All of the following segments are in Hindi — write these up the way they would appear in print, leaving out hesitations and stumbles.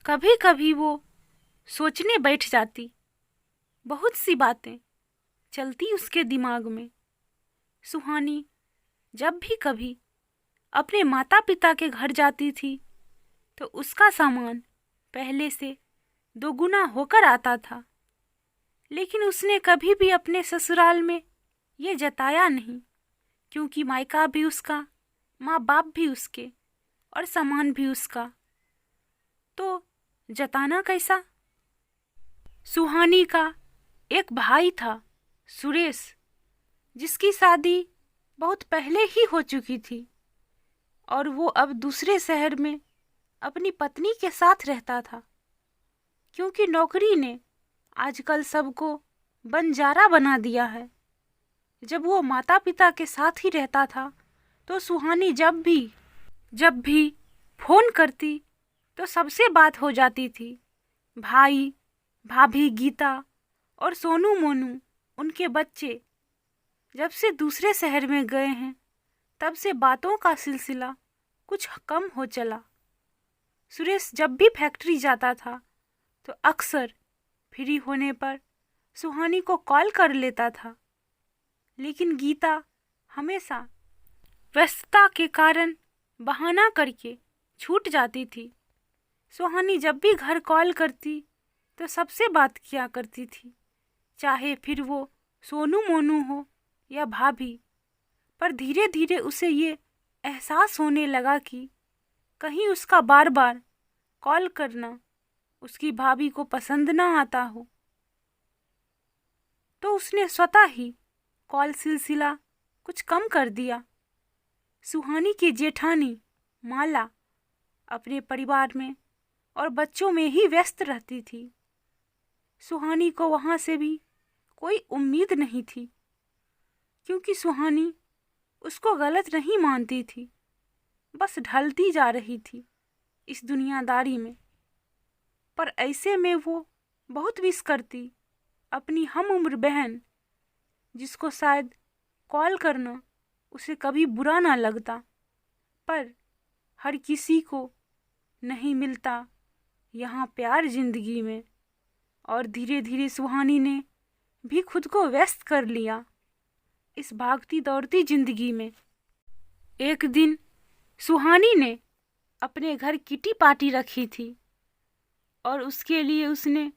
कभी कभी वो सोचने बैठ जाती। बहुत सी बातें चलती उसके दिमाग में। सुहानी जब भी कभी अपने माता पिता के घर जाती थी तो उसका सामान पहले से दोगुना होकर आता था, लेकिन उसने कभी भी अपने ससुराल में ये जताया नहीं, क्योंकि मायका भी उसका, माँ बाप भी उसके और सामान भी उसका, तो जताना कैसा। सुहानी का एक भाई था, सुरेश, जिसकी शादी बहुत पहले ही हो चुकी थी और वो अब दूसरे शहर में अपनी पत्नी के साथ रहता था, क्योंकि नौकरी ने आजकल सबको बंजारा बना दिया है। जब वो माता पिता के साथ ही रहता था तो सुहानी जब भी फोन करती तो सबसे बात हो जाती थी। भाई, भाभी गीता और सोनू मोनू, उनके बच्चे जब से दूसरे शहर में गए हैं तब से बातों का सिलसिला कुछ कम हो चला। सुरेश जब भी फैक्ट्री जाता था तो अक्सर फ्री होने पर सुहानी को कॉल कर लेता था, लेकिन गीता हमेशा व्यस्तता के कारण बहाना करके छूट जाती थी। सुहानी जब भी घर कॉल करती तो सबसे बात किया करती थी, चाहे फिर वो सोनू मोनू हो या भाभी। पर धीरे धीरे उसे ये एहसास होने लगा कि कहीं उसका बार बार कॉल करना उसकी भाभी को पसंद ना आता हो, तो उसने स्वतः ही कॉल सिलसिला कुछ कम कर दिया। सुहानी की जेठानी माला अपने परिवार में और बच्चों में ही व्यस्त रहती थी। सुहानी को वहाँ से भी कोई उम्मीद नहीं थी, क्योंकि सुहानी उसको गलत नहीं मानती थी, बस ढलती जा रही थी इस दुनियादारी में। पर ऐसे में वो बहुत मिस करती अपनी हम उम्र बहन, जिसको शायद कॉल करना उसे कभी बुरा ना लगता, पर हर किसी को नहीं मिलता यहाँ प्यार जिंदगी में। और धीरे धीरे सुहानी ने भी खुद को व्यस्त कर लिया इस भागती दौड़ती जिंदगी में। एक दिन सुहानी ने अपने घर किटी पार्टी रखी थी और उसके लिए उसने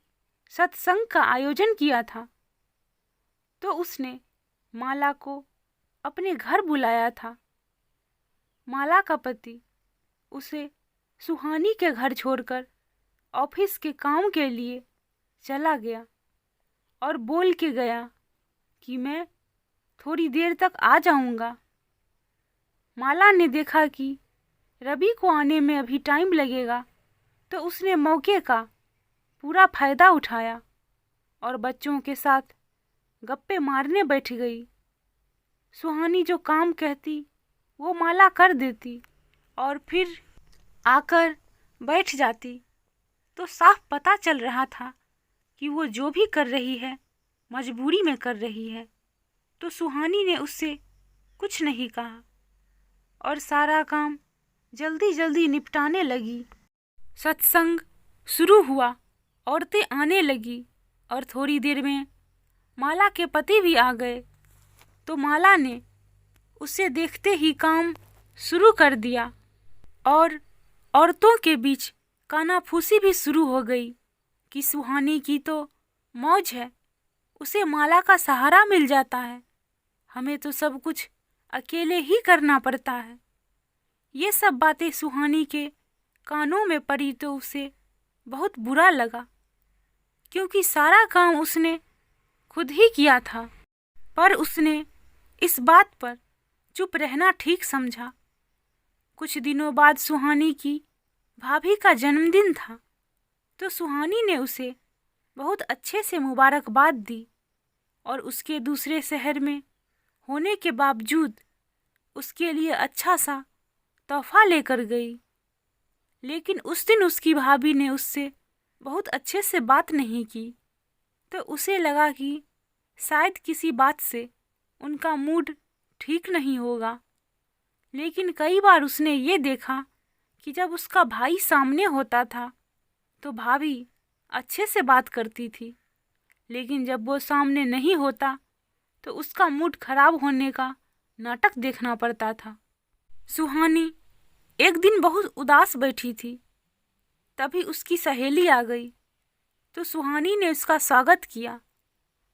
सत्संग का आयोजन किया था, तो उसने माला को अपने घर बुलाया था। माला का पति उसे सुहानी के घर छोड़कर ऑफिस के काम के लिए चला गया और बोल के गया कि मैं थोड़ी देर तक आ जाऊंगा। माला ने देखा कि रवि को आने में अभी टाइम लगेगा, तो उसने मौके का पूरा फायदा उठाया और बच्चों के साथ गप्पे मारने बैठ गई। सुहानी जो काम कहती वो माला कर देती और फिर आकर बैठ जाती, तो साफ पता चल रहा था कि वो जो भी कर रही है मजबूरी में कर रही है। तो सुहानी ने उससे कुछ नहीं कहा और सारा काम जल्दी जल्दी निपटाने लगी। सत्संग शुरू हुआ, औरतें आने लगी और थोड़ी देर में माला के पति भी आ गए। तो माला ने उसे देखते ही काम शुरू कर दिया और औरतों के बीच कानाफूसी भी शुरू हो गई कि सुहानी की तो मौज है, उसे माला का सहारा मिल जाता है, हमें तो सब कुछ अकेले ही करना पड़ता है। ये सब बातें सुहानी के कानों में पड़ी तो उसे बहुत बुरा लगा, क्योंकि सारा काम उसने खुद ही किया था। पर उसने इस बात पर चुप रहना ठीक समझा। कुछ दिनों बाद सुहानी की भाभी का जन्मदिन था, तो सुहानी ने उसे बहुत अच्छे से मुबारकबाद दी और उसके दूसरे शहर में होने के बावजूद उसके लिए अच्छा सा तोहफा लेकर गई। लेकिन उस दिन उसकी भाभी ने उससे बहुत अच्छे से बात नहीं की, तो उसे लगा कि शायद किसी बात से उनका मूड ठीक नहीं होगा। लेकिन कई बार उसने ये देखा कि जब उसका भाई सामने होता था तो भाभी अच्छे से बात करती थी, लेकिन जब वो सामने नहीं होता तो उसका मूड खराब होने का नाटक देखना पड़ता था। सुहानी एक दिन बहुत उदास बैठी थी। तभी उसकी सहेली आ गई तो सुहानी ने उसका स्वागत किया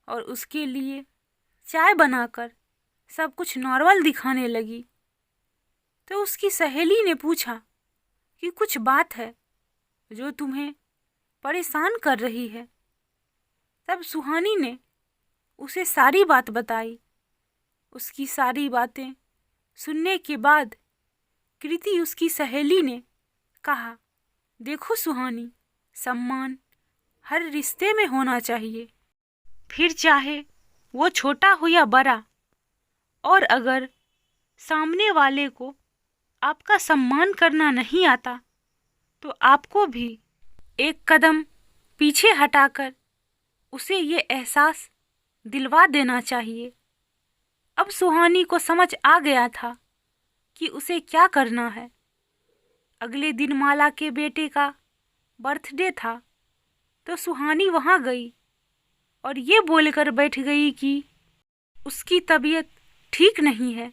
और उसके लिए चाय बनाकर सब कुछ नॉर्मल दिखाने लगी। तो उसकी सहेली ने पूछा कि कुछ बात है जो तुम्हें परेशान कर रही है। तब सुहानी ने उसे सारी बात बताई। उसकी सारी बातें सुनने के बाद कृति उसकी सहेली ने कहा, देखो सुहानी, सम्मान हर रिश्ते में होना चाहिए, फिर चाहे वो छोटा हो या बड़ा। और अगर सामने वाले को आपका सम्मान करना नहीं आता तो आपको भी एक कदम पीछे हटाकर उसे ये एहसास दिलवा देना चाहिए। अब सुहानी को समझ आ गया था कि उसे क्या करना है। अगले दिन माला के बेटे का बर्थडे था तो सुहानी वहाँ गई और ये बोलकर बैठ गई कि उसकी तबीयत ठीक नहीं है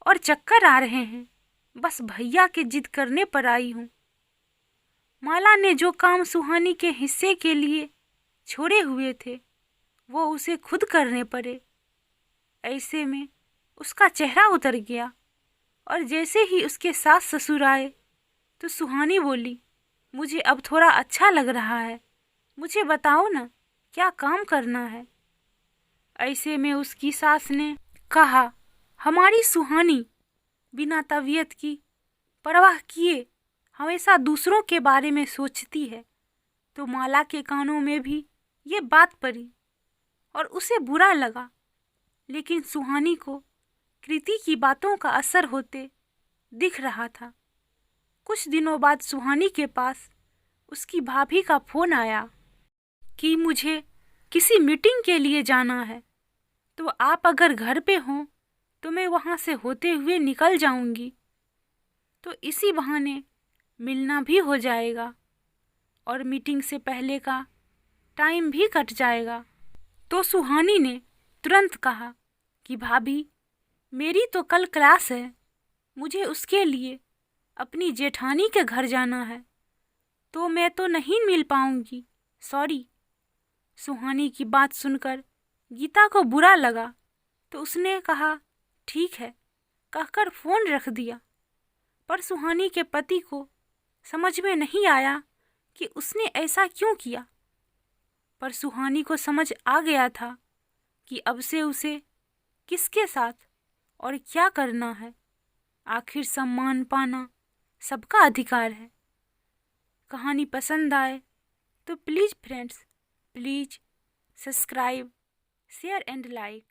और चक्कर आ रहे हैं, बस भैया के जिद करने पर आई हूँ। माला ने जो काम सुहानी के हिस्से के लिए छोड़े हुए थे वो उसे खुद करने पड़े। ऐसे में उसका चेहरा उतर गया और जैसे ही उसके सास ससुर आए तो सुहानी बोली, मुझे अब थोड़ा अच्छा लग रहा है, मुझे बताओ ना क्या काम करना है। ऐसे में उसकी सास ने कहा, हमारी सुहानी बिना तबीयत की परवाह किए हमेशा दूसरों के बारे में सोचती है। तो माला के कानों में भी ये बात पड़ी और उसे बुरा लगा, लेकिन सुहानी को कृति की बातों का असर होते दिख रहा था। कुछ दिनों बाद सुहानी के पास उसकी भाभी का फोन आया कि मुझे किसी मीटिंग के लिए जाना है, तो आप अगर घर पे हों तो मैं वहाँ से होते हुए निकल जाऊंगी, तो इसी बहाने मिलना भी हो जाएगा और मीटिंग से पहले का टाइम भी कट जाएगा। तो सुहानी ने तुरंत कहा कि भाभी, मेरी तो कल क्लास है, मुझे उसके लिए अपनी जेठानी के घर जाना है, तो मैं तो नहीं मिल पाऊंगी, सॉरी। सुहानी की बात सुनकर गीता को बुरा लगा तो उसने कहा, ठीक है, कहकर फोन रख दिया। पर सुहानी के पति को समझ में नहीं आया कि उसने ऐसा क्यों किया। पर सुहानी को समझ आ गया था कि अब से उसे किसके साथ और क्या करना है। आखिर सम्मान पाना सबका अधिकार है। कहानी पसंद आए तो please friends, please subscribe, share and like.